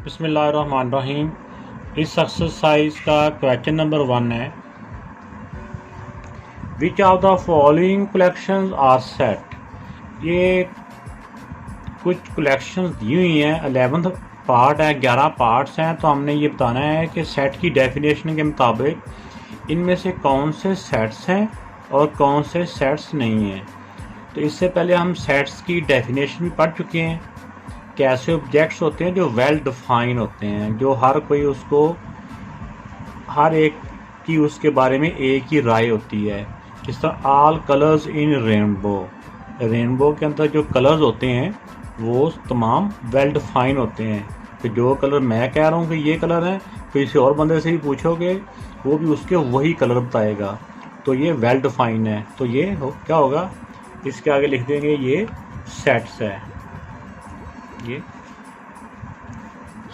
बिस्मिल्लाहिर्रहमानिर्रहीम। इस एक्सरसाइज का क्वेश्चन नंबर 1 है, which of the following collections are set. ये कुछ कलेक्शंस दी हुई हैं, 11th पार्ट है, 11 पार्ट्स हैं। तो हमने ये बताना है कि सेट की डेफिनेशन के मुताबिक इनमें से कौन से सेट्स हैं और कौन से सेट्स नहीं हैं। तो इससे पहले हम सेट्स की डेफिनेशन पढ़ चुके हैं कि ऐसे ऑब्जेक्ट्स होते हैं जो वेल डिफाइन होते हैं, जो हर कोई उसको हर एक की उसके बारे में एक ही राय होती है। जिस तरह ऑल कलर्स इन रेनबो, रेनबो के अंदर जो कलर्स होते हैं वो तमाम वेल डिफाइन होते हैं। तो जो कलर मैं कह रहा हूँ कि ये कलर है, तो किसी और बंदे से भी पूछोगे वो भी उसके वही कलर बताएगा, तो ये वेल डिफाइन है। तो ये क्या होगा, इसके आगे लिख देंगे ये सेट्स है, ये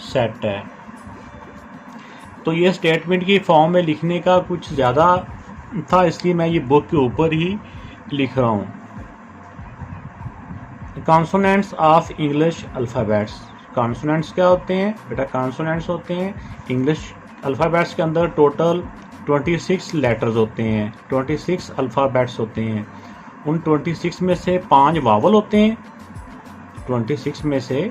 सेट है। तो ये स्टेटमेंट की फॉर्म में लिखने का कुछ ज़्यादा था, इसलिए मैं ये बुक के ऊपर ही लिख रहा हूँ। Consonants of English alphabets. Consonants क्या होते हैं बेटा? कॉन्सोनेंट्स होते हैं इंग्लिश अल्फ़ाबेट्स के अंदर टोटल 26 लेटर्स होते हैं, 26 अल्फ़ाबेट्स होते हैं। उन 26 में से 5 वावल होते हैं, 26 में से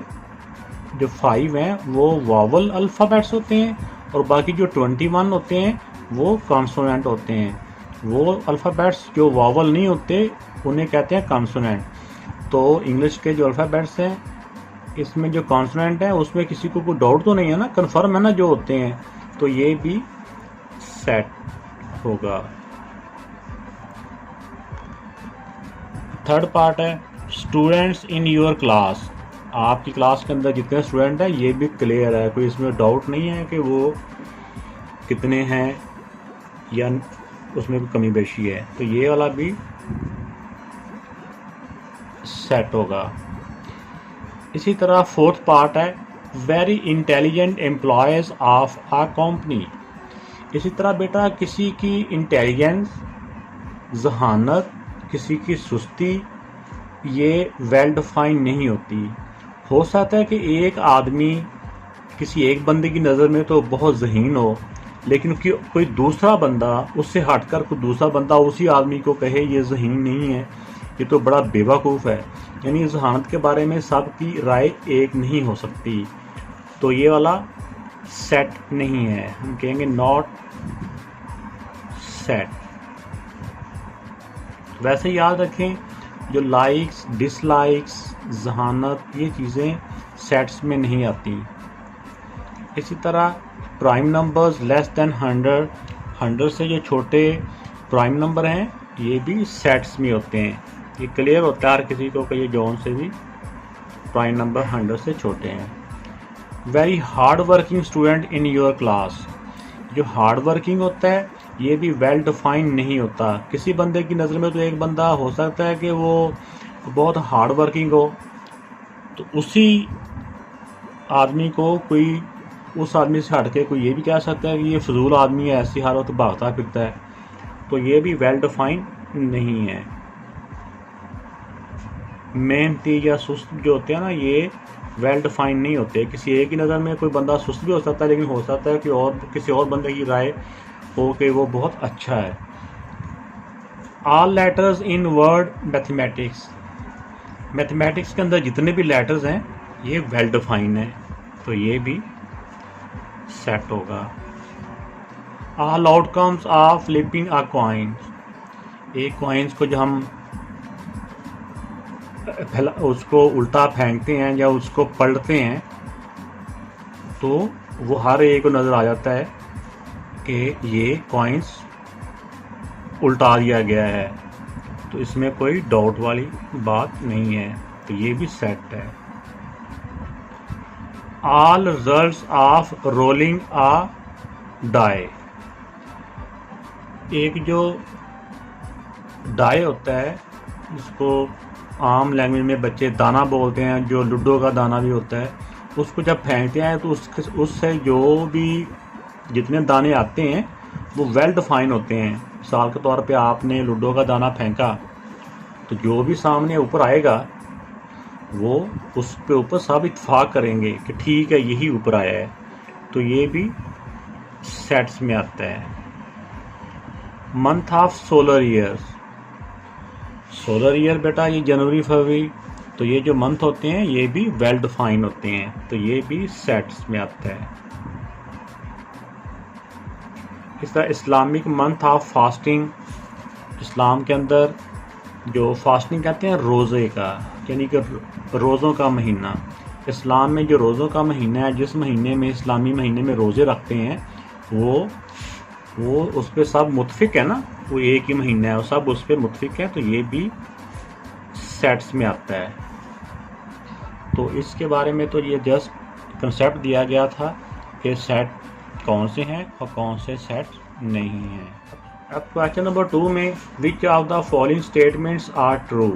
जो 5 हैं वो वावल अल्फ़ाबेट्स होते हैं, और बाकी जो 21 होते हैं वो कॉन्सोनेंट होते हैं। वो अल्फ़ाबेट्स जो वावल नहीं होते उन्हें कहते हैं कॉन्सोनेंट। तो इंग्लिश के जो अल्फ़ाबेट्स हैं इसमें जो कॉन्सोनेंट है उसमें किसी को कोई डाउट तो नहीं है ना, कन्फर्म है ना जो होते हैं। तो ये भी सेट होगा। थर्ड पार्ट है स्टूडेंट्स इन योर क्लास। आपकी क्लास के अंदर जितने स्टूडेंट हैं ये भी क्लियर है, कोई इसमें डाउट नहीं है कि वो कितने हैं या उसमें भी कमी बेशी है। तो ये वाला भी सेट होगा। इसी तरह फोर्थ पार्ट है very intelligent employees of a company. इसी तरह बेटा किसी की इंटेलिजेंस, जहानत, किसी की सुस्ती ये वेल डिफाइन नहीं होती। हो सकता है कि एक आदमी किसी एक बंदे की नज़र में तो बहुत ज़हीन हो, लेकिन कोई दूसरा बंदा उससे हटकर कोई दूसरा बंदा उसी आदमी को कहे ये ज़हीन नहीं है, ये तो बड़ा बेवकूफ़ है। यानी जहानत के बारे में सबकी राय एक नहीं हो सकती। तो ये वाला सेट नहीं है, हम कहेंगे नॉट सेट। वैसे याद रखें जो लाइक्स, डिसलाइक्स, जहानत, ये चीज़ें सेट्स में नहीं आती। इसी तरह प्राइम नंबर्स लेस देन 100, 100 से जो छोटे प्राइम नंबर हैं ये भी सेट्स में होते हैं। ये क्लियर होता है हर किसी को कि ये जौन से भी प्राइम नंबर 100 से छोटे हैं। Very hard working student in your class. जो हार्ड वर्किंग होता है ये भी वेल डिफाइन नहीं होता। किसी बंदे की नज़र में तो एक बंदा हो सकता है कि वो बहुत हार्ड वर्किंग हो, तो उसी आदमी को कोई उस आदमी से हट के कोई ये भी कह सकता है कि ये फजूल आदमी है, ऐसी हर वक्त भागता फिरता है। तो ये भी वेल डिफाइन नहीं है। मेहनती या सुस्त जो होते हैं ना ये वेल डिफाइन नहीं होते। किसी एक ही नज़र में कोई बंदा सुस्त भी हो सकता है, लेकिन हो सकता है कि और किसी और बंदे की राय हो कि वो बहुत अच्छा है। All letters in word mathematics. Mathematics के अंदर जितने भी लेटर्स हैं ये वेल डिफाइन है, तो ये भी सेट होगा। All outcomes of flipping a coin. एक कॉइन्स को जब हम उसको उल्टा फेंकते हैं या उसको पलटते हैं तो वो हर एक को नज़र आ जाता है कि ये कॉइन्स उल्टा दिया गया है, तो इसमें कोई डाउट वाली बात नहीं है। तो ये भी सेट है। All results of rolling a die. एक जो डाई होता है जिसको आम लैंग्वेज में बच्चे दाना बोलते हैं, जो लूडो का दाना भी होता है, उसको जब फेंकते हैं तो उससे जो भी जितने दाने आते हैं वो वेल डिफाइन होते हैं। मिसाल के तौर पे आपने लूडो का दाना फेंका तो जो भी सामने ऊपर आएगा वो उस पे ऊपर सब इत्फाक करेंगे कि ठीक है यही ऊपर आया है, तो ये भी सेट्स में आता है। Month of solar years, solar year बेटा ये जनवरी फरवरी, तो ये जो मंथ होते हैं ये भी वेल डिफाइन होते हैं, तो ये भी सेट्स में आता है। इस तरह इस्लामिक मंथ ऑफ फास्टिंग, इस्लाम के अंदर जो फास्टिंग कहते हैं रोज़े का, यानी कि रोज़ों का महीना। इस्लाम में जो रोज़ों का महीना है, जिस महीने में इस्लामी महीने में रोज़े रखते हैं वो उस पर सब मुतफिक है ना, वो एक ही महीना है, वो सब उस पर मुतफिक है, तो ये भी सेट्स में आता है। तो इसके बारे में तो ये जस्ट कंसेप्ट दिया गया था कि सेट कौन से हैं और कौन से सेट नहीं हैं। अब क्वेश्चन नंबर 2 में which of the following statements are true,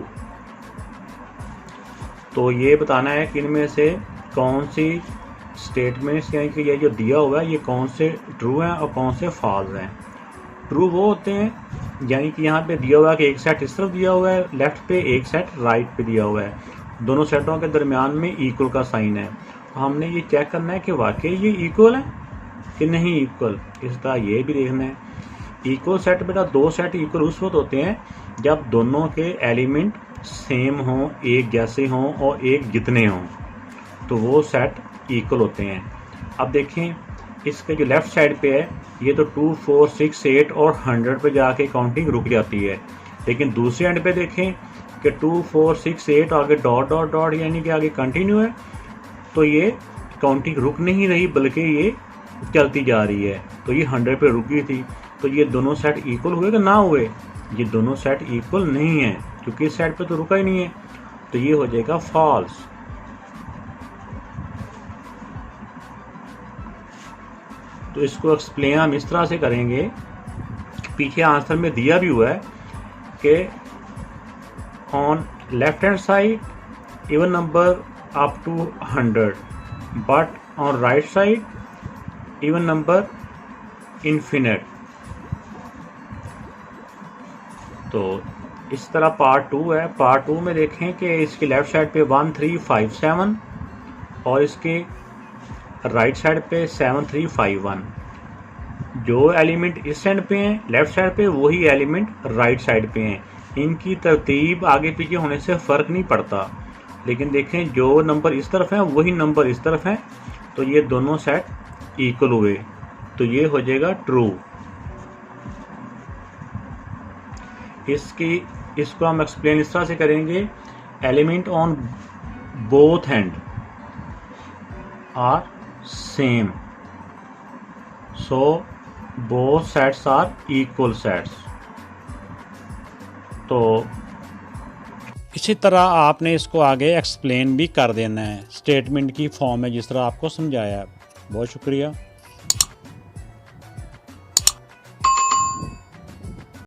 तो ये बताना है कि इनमें से कौन सी स्टेटमेंट्स, यानी कि ये जो दिया हुआ है ये कौन से ट्रू हैं और कौन से फॉल्स हैं। ट्रू वो होते हैं यानी कि यहाँ पे दिया हुआ है कि एक सेट इस तरफ दिया हुआ है लेफ्ट पे, एक सेट राइट पे दिया हुआ है, दोनों सेटों के दरमियान में इक्वल का साइन है। हमने ये चेक करना है कि वाकई ये इक्वल है कि नहीं इक्वल, इस तरह ये भी देखना है। इक्वल सेट बेटा, दो सेट इक्वल उस वक्त होते हैं जब दोनों के एलिमेंट सेम हों, एक जैसे हों और एक जितने हों, तो वो सेट इक्वल होते हैं। अब देखें इसके जो लेफ़्ट साइड पे है ये तो 2, 4, 6, 8 और 100 पे जाके काउंटिंग रुक जाती है, लेकिन दूसरे एंड पे देखें कि 2, 4, 6, 8 आगे डॉट डॉट डॉट यानी कि आगे कंटिन्यू है, तो ये काउंटिंग रुक नहीं रही बल्कि ये चलती जा रही है, तो ये 100 पे रुकी थी। तो ये दोनों सेट इक्वल हुए कि ना हुए, ये दोनों सेट इक्वल नहीं है क्योंकि इस साइड पे तो रुका ही नहीं है, तो ये हो जाएगा फॉल्स। तो इसको एक्सप्लेन हम इस तरह से करेंगे, पीछे आंसर में दिया भी हुआ है कि on left hand side even number up to 100 but on right side even number infinite. तो इस तरह पार्ट 2 है। पार्ट 2 में देखें कि इसकी लेफ्ट साइड पे 1, 3, 5, 7 और इसके राइट साइड पे 7, 3, 5, 1। जो एलिमेंट इस साइड पे हैं लेफ्ट साइड पे, वही एलिमेंट राइट साइड पे हैं। इनकी तरतीब आगे पीछे होने से फ़र्क नहीं पड़ता, लेकिन देखें जो नंबर इस तरफ हैं वही नंबर इस तरफ हैं, तो ये दोनों सेट इक्वल हुए, तो ये हो जाएगा ट्रू। इसको हम एक्सप्लेन इस तरह से करेंगे, element on both hand are same, so both sets are equal sets. तो इसी तरह आपने इसको आगे एक्सप्लेन भी कर देना है स्टेटमेंट की फॉर्म में जिस तरह आपको समझाया। बहुत शुक्रिया।